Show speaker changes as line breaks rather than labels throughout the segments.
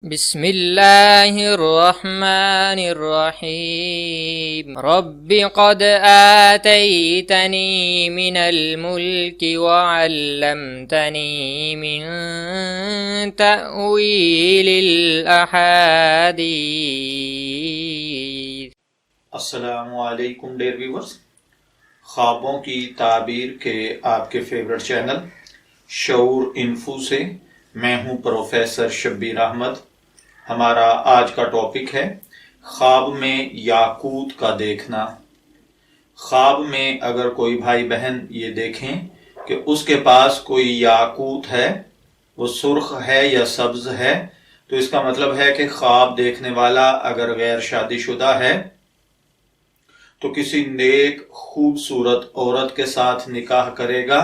بسم اللہ الرحمن الرحیم رب قد آتیتنی من الملک وعلمتنی من تأویل الاحادیث۔
السلام علیکم ڈیئر ویورز، خوابوں کی تعبیر کے آپ کے فیورٹ چینل شعور انفو سے میں ہوں پروفیسر شبیر احمد۔ ہمارا آج کا ٹاپک ہے خواب میں یاقوت کا دیکھنا۔ خواب میں اگر کوئی بھائی بہن یہ دیکھیں کہ اس کے پاس کوئی یاقوت ہے، وہ سرخ ہے یا سبز ہے، تو اس کا مطلب ہے کہ خواب دیکھنے والا اگر غیر شادی شدہ ہے تو کسی نیک خوبصورت عورت کے ساتھ نکاح کرے گا۔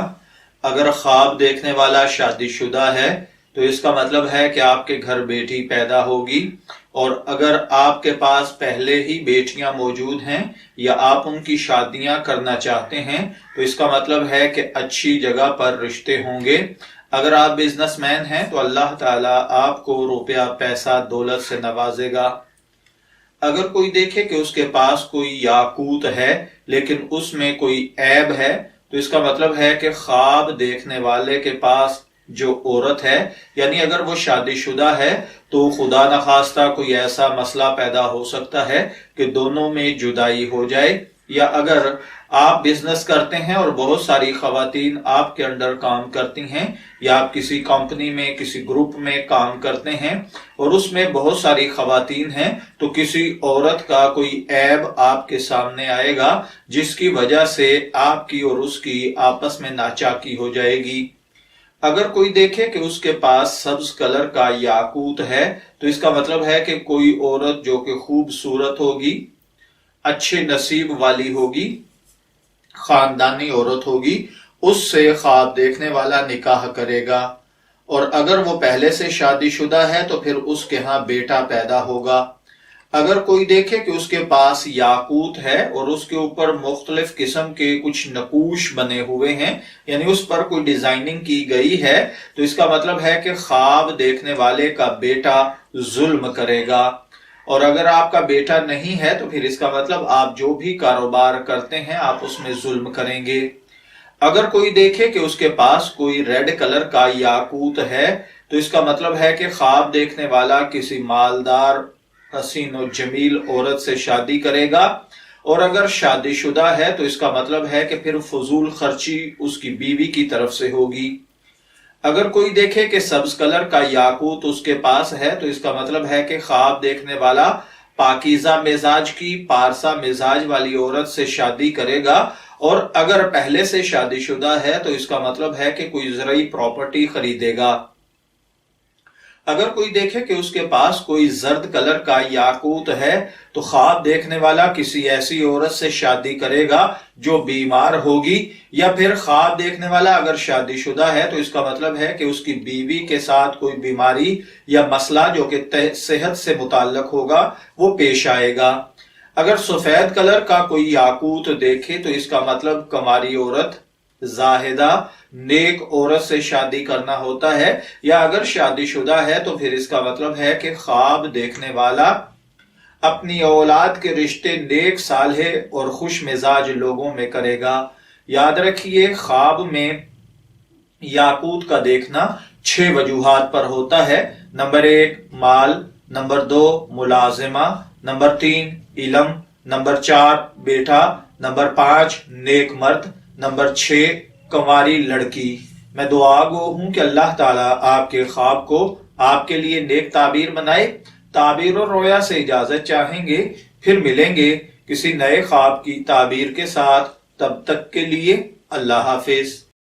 اگر خواب دیکھنے والا شادی شدہ ہے تو اس کا مطلب ہے کہ آپ کے گھر بیٹی پیدا ہوگی، اور اگر آپ کے پاس پہلے ہی بیٹیاں موجود ہیں یا آپ ان کی شادیاں کرنا چاہتے ہیں تو اس کا مطلب ہے کہ اچھی جگہ پر رشتے ہوں گے۔ اگر آپ بزنس مین ہیں تو اللہ تعالیٰ آپ کو روپیہ پیسہ دولت سے نوازے گا۔ اگر کوئی دیکھے کہ اس کے پاس کوئی یاقوت ہے لیکن اس میں کوئی عیب ہے تو اس کا مطلب ہے کہ خواب دیکھنے والے کے پاس جو عورت ہے، یعنی اگر وہ شادی شدہ ہے تو خدا نخواستہ کوئی ایسا مسئلہ پیدا ہو سکتا ہے کہ دونوں میں جدائی ہو جائے، یا اگر آپ بزنس کرتے ہیں اور بہت ساری خواتین آپ کے انڈر کام کرتی ہیں، یا آپ کسی کمپنی میں کسی گروپ میں کام کرتے ہیں اور اس میں بہت ساری خواتین ہیں، تو کسی عورت کا کوئی عیب آپ کے سامنے آئے گا جس کی وجہ سے آپ کی اور اس کی آپس میں ناچاکی ہو جائے گی۔ اگر کوئی دیکھے کہ اس کے پاس سبز کلر کا یاقوت ہے تو اس کا مطلب ہے کہ کوئی عورت جو کہ خوبصورت ہوگی، اچھے نصیب والی ہوگی، خاندانی عورت ہوگی، اس سے خواب دیکھنے والا نکاح کرے گا، اور اگر وہ پہلے سے شادی شدہ ہے تو پھر اس کے ہاں بیٹا پیدا ہوگا۔ اگر کوئی دیکھے کہ اس کے پاس یاقوت ہے اور اس کے اوپر مختلف قسم کے کچھ نقوش بنے ہوئے ہیں، یعنی اس پر کوئی ڈیزائننگ کی گئی ہے، تو اس کا مطلب ہے کہ خواب دیکھنے والے کا بیٹا ظلم کرے گا۔ اور اگر آپ کا بیٹا نہیں ہے تو پھر اس کا مطلب آپ جو بھی کاروبار کرتے ہیں آپ اس میں ظلم کریں گے۔ اگر کوئی دیکھے کہ اس کے پاس کوئی ریڈ کلر کا یاقوت ہے تو اس کا مطلب ہے کہ خواب دیکھنے والا کسی مالدار حسین و جمیل عورت سے شادی کرے گا، اور اگر شادی شدہ ہے تو اس کا مطلب ہے کہ پھر فضول خرچی اس کی بیوی کی طرف سے ہوگی۔ اگر کوئی دیکھے کہ سبز کلر کا یاقوت اس کے پاس ہے تو اس کا مطلب ہے کہ خواب دیکھنے والا پاکیزہ مزاج کی پارسا مزاج والی عورت سے شادی کرے گا، اور اگر پہلے سے شادی شدہ ہے تو اس کا مطلب ہے کہ کوئی زرعی پراپرٹی خریدے گا۔ اگر کوئی دیکھے کہ اس کے پاس کوئی زرد کلر کا یاقوت ہے تو خواب دیکھنے والا کسی ایسی عورت سے شادی کرے گا جو بیمار ہوگی، یا پھر خواب دیکھنے والا اگر شادی شدہ ہے تو اس کا مطلب ہے کہ اس کی بیوی کے ساتھ کوئی بیماری یا مسئلہ جو کہ صحت سے متعلق ہوگا وہ پیش آئے گا۔ اگر سفید کلر کا کوئی یاقوت دیکھے تو اس کا مطلب کماری عورت، زاہدہ نیک عورت سے شادی کرنا ہوتا ہے، یا اگر شادی شدہ ہے تو پھر اس کا مطلب ہے کہ خواب دیکھنے والا اپنی اولاد کے رشتے نیک صالح اور خوش مزاج لوگوں میں کرے گا۔ یاد رکھیے، خواب میں یاقوت کا دیکھنا 6 وجوہات پر ہوتا ہے۔ نمبر 1 مال، نمبر 2 ملازمہ، نمبر 3 علم، نمبر 4 بیٹا، نمبر 5 نیک مرد، نمبر 6 کنواری لڑکی۔ میں دعا گو ہوں کہ اللہ تعالیٰ آپ کے خواب کو آپ کے لیے نیک تعبیر بنائے۔ تعبیر اور رویا سے اجازت چاہیں گے، پھر ملیں گے کسی نئے خواب کی تعبیر کے ساتھ۔ تب تک کے لیے اللہ حافظ۔